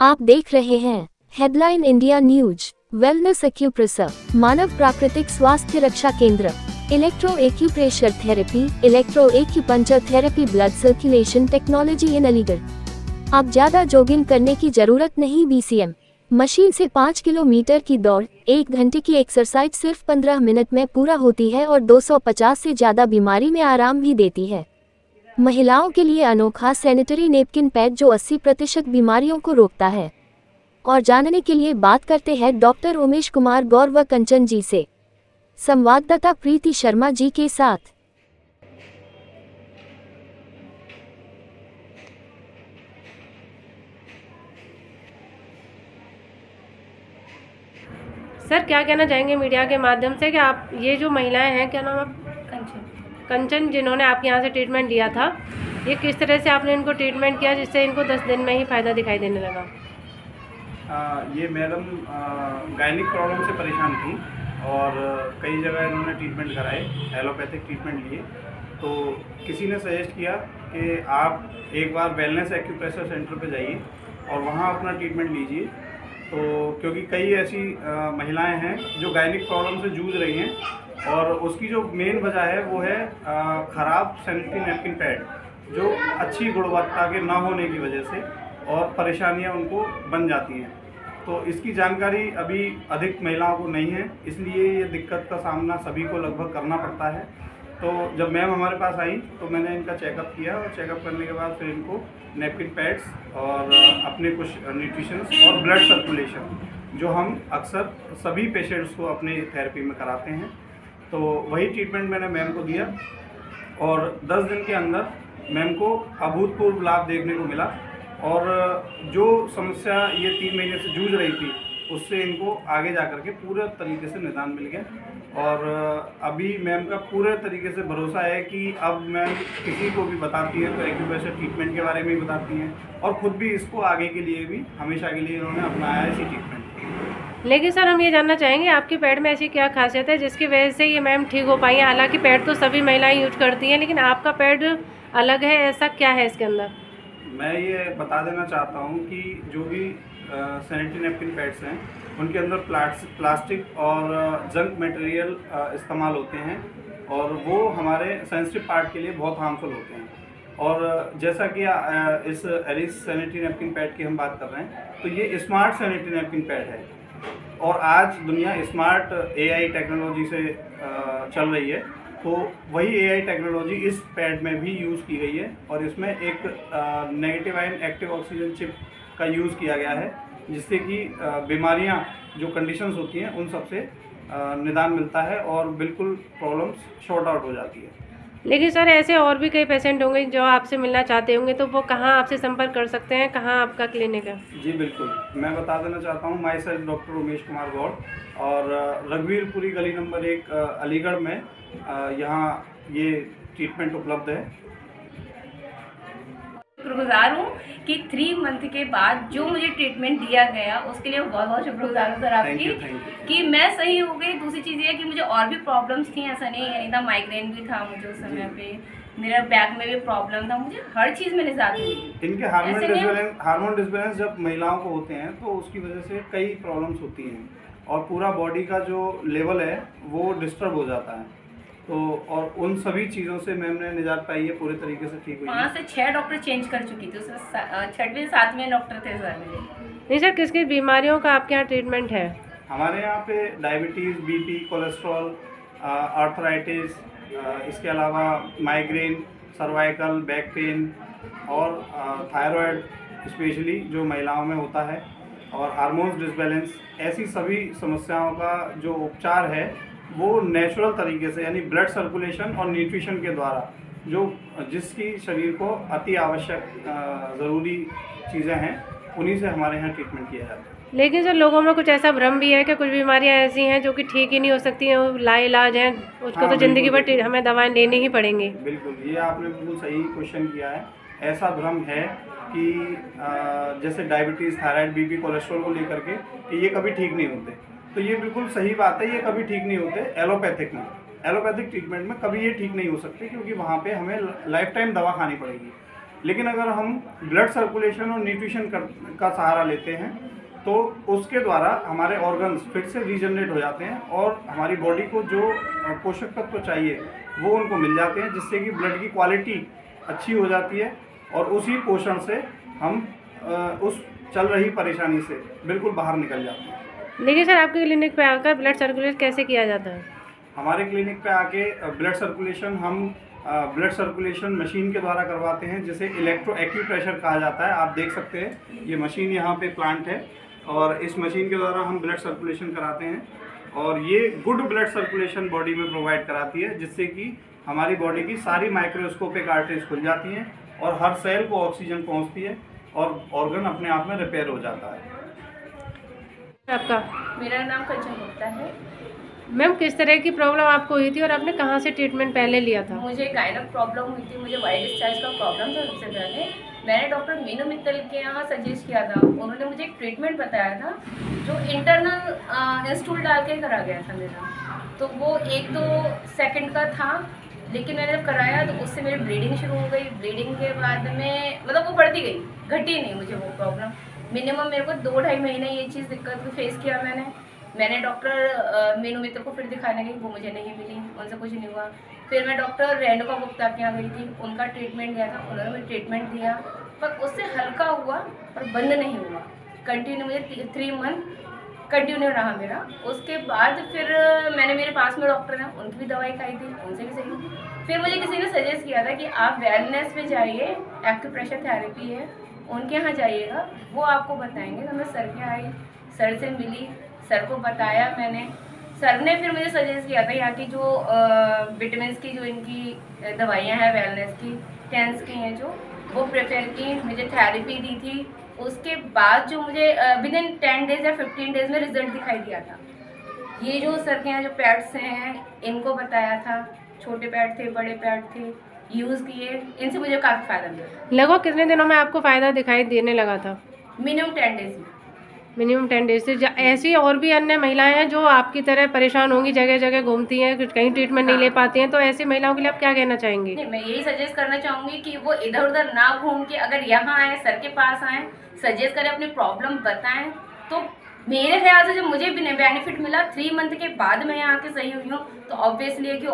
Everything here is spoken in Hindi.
आप देख रहे हैं headline India news. Wellness acupressure, मानव प्राकृतिक स्वास्थ्य रक्षा केंद्र, electro acupressure therapy, electro acupuncture therapy, blood circulation technology in Aligarh. अब ज्यादा जॉगिंग करने की जरूरत नहीं। BCM मशीन से 5 किलोमीटर की दौड़, 1 घंटे की एक्सरसाइज सिर्फ 15 मिनट में पूरा होती है और 250 से ज्यादा बीमारी में आराम भी देती है। महिलाओं के लिए अनोखा सैनिटरी नेपकिन पैड जो 80% बीमारियों को रोकता है। और जानने के लिए बात करते हैं डॉक्टर उमेश कुमार गौर व कंचन जी से, संवाददाता प्रीति शर्मा जी के साथ। सर, क्या कहना चाहेंगे मीडिया के माध्यम से कि आप ये जो महिलाएं हैं, क्या नाम है? कंचन, जिन्होंने आपके यहाँ से ट्रीटमेंट लिया था, ये किस तरह से आपने इनको ट्रीटमेंट किया जिससे इनको 10 दिन में ही फ़ायदा दिखाई देने लगा? ये मैडम गायनिक प्रॉब्लम से परेशान थी और कई जगह इन्होंने ट्रीटमेंट कराए, एलोपैथिक ट्रीटमेंट लिए। तो किसी ने सजेस्ट किया कि आप एक बार वेलनेस एक्यूप्रेशर सेंटर पे जाइए और वहाँ अपना ट्रीटमेंट लीजिए। तो क्योंकि कई ऐसी महिलाएं हैं जो गायनिक प्रॉब्लम से जूझ रही हैं और उसकी जो मेन वजह है वो है ख़राब सैनिटरी नैपकिन पैड, जो अच्छी गुणवत्ता के ना होने की वजह से और परेशानियां उनको बन जाती हैं। तो इसकी जानकारी अभी अधिक महिलाओं को नहीं है, इसलिए ये दिक्कत का सामना सभी को लगभग करना पड़ता है। तो जब मैम हमारे पास आई तो मैंने इनका चेकअप किया और चेकअप करने के बाद फिर इनको नैपकिन पैड्स और अपने कुछ न्यूट्रिशंस और ब्लड सर्कुलेशन, जो हम अक्सर सभी पेशेंट्स को अपने थेरेपी में कराते हैं, तो वही ट्रीटमेंट मैंने मैम को दिया और 10 दिन के अंदर मैम को अभूतपूर्व लाभ देखने को मिला। और जो समस्या ये 3 महीने से जूझ रही थी उससे इनको आगे जा कर के पूरे तरीके से निदान मिल गया। और अभी मैम का पूरे तरीके से भरोसा है कि अब मैम किसी को भी बताती हैं तो एक्यूप्रेशर ट्रीटमेंट के बारे में भी बताती हैं और ख़ुद भी इसको आगे के लिए भी हमेशा के लिए इन्होंने अपनाया इसी ट्रीटमेंट। लेकिन सर, हम ये जानना चाहेंगे आपके पैड में ऐसी क्या खासियत है जिसकी वजह से ये मैम ठीक हो पाई हैं? हालांकि पैड तो सभी महिलाएं यूज करती हैं, लेकिन आपका पैड अलग है, ऐसा क्या है इसके अंदर? मैं ये बता देना चाहता हूँ कि जो भी सैनिटरी नैपकिन पैड्स हैं उनके अंदर प्लास्टिक और जंक मटेरियल इस्तेमाल होते हैं और वो हमारे सेंसिटिव पार्ट के लिए बहुत हार्मफुल होते हैं। और जैसा कि इस एलिस सैनिटरी नैपकिन पैड की हम बात कर रहे हैं, तो ये स्मार्ट सैनिटरी नैपकिन पैड है और आज दुनिया स्मार्ट AI टेक्नोलॉजी से चल रही है। तो वही AI टेक्नोलॉजी इस पैड में भी यूज़ की गई है और इसमें एक negative ion active oxygen chip का यूज़ किया गया है, जिससे कि बीमारियां जो कंडीशंस होती हैं उन सब से निदान मिलता है और बिल्कुल प्रॉब्लम्स शॉर्ट आउट हो जाती है। लेकिन सर, ऐसे और भी कई पेशेंट होंगे जो आपसे मिलना चाहते होंगे, तो वो कहाँ आपसे संपर्क कर सकते हैं? कहाँ आपका क्लिनिक है? जी बिल्कुल, मैं बता देना चाहता हूँ, myself doctor Umesh Kumar Gaur और रघुवीरपुरी गली नंबर 1 अलीगढ़ में यहाँ ये ट्रीटमेंट उपलब्ध है। शुक्रगुजार हूँ कि 3 मंथ के बाद जो मुझे ट्रीटमेंट दिया गया उसके लिए बहुत बहुत शुक्रगुजार हूँ सर आपकी। कि मैं सही हो गई। दूसरी चीज़ ये कि मुझे और भी प्रॉब्लम्स थी, ऐसा नहीं था, माइग्रेन भी था मुझे उस समय पे, मेरा बैक में भी प्रॉब्लम था, मुझे हर चीज़ में निजात हुई। इनके हार्मोन डिसबैलेंस जब महिलाओं को होते हैं तो उसकी वजह से कई प्रॉब्लम्स होती हैं और पूरा बॉडी का जो लेवल है वो डिस्टर्ब हो जाता है। तो और उन सभी चीज़ों से मैम ने निजात पाई है, पूरे तरीके से ठीक हुई। 5 से 6 डॉक्टर चेंज कर चुकी थी, उसमें 6वें 7वें डॉक्टर थे सर मेरे। नहीं सर, किस किस बीमारियों का आपके यहाँ ट्रीटमेंट है? हमारे यहाँ पे डायबिटीज़, BP, कोलेस्ट्रॉल, आर्थराइटिस, इसके अलावा माइग्रेन, सर्वाइकल, बैक पेन और थायराइड स्पेशली जो महिलाओं में होता है, और हार्मोन्स डिसबैलेंस, ऐसी सभी समस्याओं का जो उपचार है वो नेचुरल तरीके से, यानी ब्लड सर्कुलेशन और न्यूट्रिशन के द्वारा, जो जिसकी शरीर को अति आवश्यक ज़रूरी चीज़ें हैं, उन्हीं से हमारे यहाँ ट्रीटमेंट किया जाता है। लेकिन सर, लोगों में कुछ ऐसा भ्रम भी है कि कुछ बीमारियां ऐसी हैं जो कि ठीक ही नहीं हो सकती हैं, वो लाइलाज हैं, उसको तो ज़िंदगी भर हमें दवाएं लेनी ही पड़ेंगी। बिल्कुल, ये आपने बिल्कुल सही क्वेश्चन किया है। ऐसा भ्रम है कि जैसे डायबिटीज़, थायराइड, BP, कोलेस्ट्रॉल को लेकर के कि ये कभी ठीक नहीं होते, तो ये बिल्कुल सही बात है, ये कभी ठीक नहीं होते। एलोपैथिक ट्रीटमेंट में कभी ये ठीक नहीं हो सकते, क्योंकि वहाँ पे हमें लाइफ टाइम दवा खानी पड़ेगी। लेकिन अगर हम ब्लड सर्कुलेशन और न्यूट्रिशन का सहारा लेते हैं तो उसके द्वारा हमारे ऑर्गन्स फिर से रीजनरेट हो जाते हैं और हमारी बॉडी को जो पोषक तत्व चाहिए वो उनको मिल जाते हैं, जिससे कि ब्लड की क्वालिटी अच्छी हो जाती है और उसी पोषण से हम उस चल रही परेशानी से बिल्कुल बाहर निकल जाते हैं। देखिए सर, आपके क्लिनिक पे आकर ब्लड सर्कुलेट कैसे किया जाता है? हमारे क्लिनिक पे आके ब्लड सर्कुलेशन हम ब्लड सर्कुलेशन मशीन के द्वारा करवाते हैं, जिसे इलेक्ट्रो एक्यूप्रेशर कहा जाता है। आप देख सकते हैं ये मशीन यहाँ पे प्लांट है और इस मशीन के द्वारा हम ब्लड सर्कुलेशन कराते हैं और ये गुड ब्लड सर्कुलेशन बॉडी में प्रोवाइड कराती है, जिससे कि हमारी बॉडी की सारी माइक्रोस्कोपिक आर्टरीज खुल जाती हैं और हर सेल को ऑक्सीजन पहुँचती है और ऑर्गन अपने आप में रिपेयर हो जाता है। आपका? मेरा नाम कंचन गुप्ता है। मैम, किस तरह की प्रॉब्लम आपको हुई थी और आपने कहाँ से ट्रीटमेंट पहले लिया था? मुझे गायनक प्रॉब्लम हुई थी, मुझे वाइट डिस्चार्ज का प्रॉब्लम था। सबसे पहले मैंने डॉक्टर मीनू मित्तल के यहाँ सजेस्ट किया था। उन्होंने मुझे एक ट्रीटमेंट बताया था जो इंटरनल इंस्टूल डाल के करा गया था मेरा। तो वो 1-2 सेकंड का था, लेकिन मैंने जब कराया तो उससे मेरी ब्लीडिंग शुरू हो गई। ब्लीडिंग के बाद में मतलब वो बढ़ती गई, घटी नहीं मुझे वो प्रॉब्लम। मिनिमम मेरे को 2-2.5 महीने ये चीज़ दिक्कत को फेस किया मैंने डॉक्टर मीनू मित्र को फिर दिखाने गई, वो मुझे नहीं मिली, उनसे कुछ नहीं हुआ। फिर मैं डॉक्टर रेणुका गुप्ता के यहाँ गई थी, उनका ट्रीटमेंट दिया था, उन्होंने मुझे ट्रीटमेंट दिया, पर उससे हल्का हुआ पर बंद नहीं हुआ। कंटिन्यू मुझे 3 मंथ कंटिन्यू रहा मेरा। उसके बाद फिर मैंने मेरे पास में डॉक्टर हैं, उनकी भी दवाई खाई थी, उनसे भी सही। फिर मुझे किसी ने सजेस्ट किया था कि आप वेलनेस में जाइए, एक्यूप्रेशर थेरेपी है, उनके यहाँ जाइएगा, वो आपको बताएंगे। तो मैं सर के आई, सर से मिली, सर को बताया मैंने। सर ने फिर मुझे सजेस्ट किया था यहाँ की जो विटामिन की जो इनकी दवाइयाँ हैं वेलनेस की, टेंस की हैं जो, वो प्रेफर की, मुझे थेरेपी दी थी। उसके बाद जो मुझे विदिन 10 डेज़ या 15 डेज़ में रिजल्ट दिखाई दिया था। ये जो सर के यहाँ जो पैड्स हैं इनको बताया था, छोटे पैड थे, बड़े पैड थे, यूज़ किए, इनसे मुझे काफ़ी फ़ायदा मिला। लगभग कितने दिनों में आपको फ़ायदा दिखाई देने लगा था? मिनिमम 10 डेज़ में। मिनिमम 10 डेज से। ऐसी और भी अन्य महिलाएं हैं जो आपकी तरह परेशान होंगी, जगह जगह घूमती हैं, कहीं ट्रीटमेंट नहीं ले पाती हैं, तो ऐसी महिलाओं के लिए आप क्या कहना चाहेंगी? नहीं, मैं यही सजेस्ट करना चाहूँगी कि वो इधर उधर ना घूम के अगर यहाँ आए, सर के पास आएँ, सजेस्ट करें, अपनी प्रॉब्लम बताएं। तो मेरे ख्याल से जब मुझे भी बेनिफिट मिला 3 मंथ के बाद मैं यहाँ आके सही हुई हूँ, तो ऑब्वियसली है कि